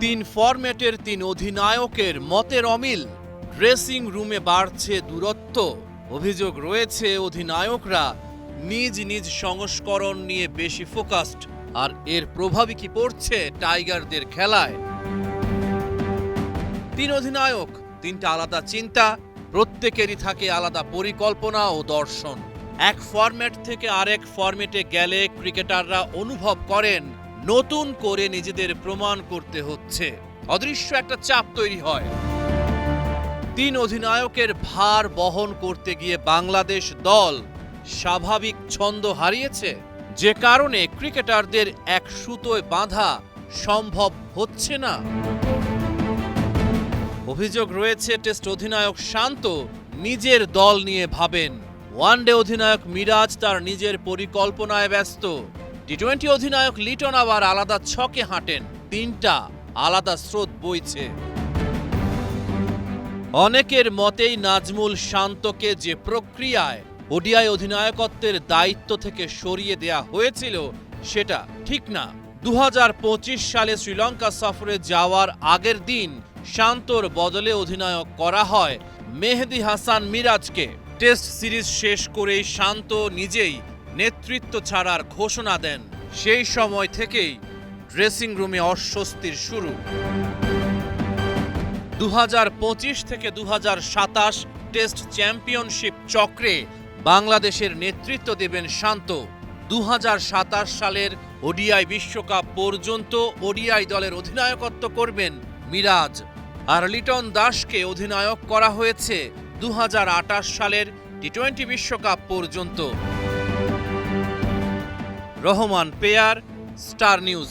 তিন ফরম্যাটের তিন অধিনায়কের মতের অমিল, ড্রেসিং রুমে বাড়ছে দূরত্ব। অভিযোগ রয়েছে অধিনায়করা নিজ নিজ সংস্করণ নিয়ে বেশি ফোকাসড, আর এর প্রভাবই কি পড়ছে টাইগারদের খেলায়। তিন অধিনায়ক, তিনটা আলাদা চিন্তা, প্রত্যেকেরই থাকে আলাদা পরিকল্পনা ও দর্শন। এক ফরম্যাট থেকে আরেক ফরম্যাটে গেলে ক্রিকেটাররা অনুভব করেন নতুন করে নিজেদের প্রমাণ করতে হচ্ছে। অদৃশ্য একটা চাপ তৈরি হয়। তিন অধিনায়কের ভার বহন করতে গিয়ে বাংলাদেশ দল স্বাভাবিক ছন্দ হারিয়েছে, যে কারণে ক্রিকেটারদের এক সুতোয় বাঁধা সম্ভব হচ্ছে না। অভিযোগ রয়েছে টেস্ট অধিনায়ক শান্ত নিজের দল নিয়ে ভাবেন, ওয়ানডে অধিনায়ক মিরাজ তার নিজের পরিকল্পনায় ব্যস্ত, টি-20 অধিনায়ক লিটন আবার আলাদা ছকে হাঁটেন। তিনটা আলাদা স্রোত বইছে। অনেকের মতেই নাজমুল শান্তকে যে প্রক্রিয়ায় ওডিআই অধিনায়কত্বের দায়িত্ব থেকে সরিয়ে দেয়া হয়েছিল সেটা ঠিক না। 2025 সালে শ্রীলঙ্কা সফরে যাওয়ার আগের দিন শান্তর বদলে অধিনায়ক করা হয় মেহেদী হাসান মিরাজকে। টেস্ট সিরিজ শেষ করেই শান্ত নিজেই নেতৃত্ব ছাড়ার ঘোষণা দেন। সেই সময় থেকেই ড্রেসিং রুমে অস্বস্তির শুরু। 2025 থেকে 2027 টেস্ট চ্যাম্পিয়নশিপ চক্রে বাংলাদেশের নেতৃত্ব দেবেন শান্ত। 2027 সালের ওডিআই বিশ্বকাপ পর্যন্ত ওডিআই দলের অধিনায়কত্ব করবেন মিরাজ, আর লিটন দাসকে অধিনায়ক করা হয়েছে 2028 সালের টি-20 বিশ্বকাপ পর্যন্ত। Rahman pair, star news.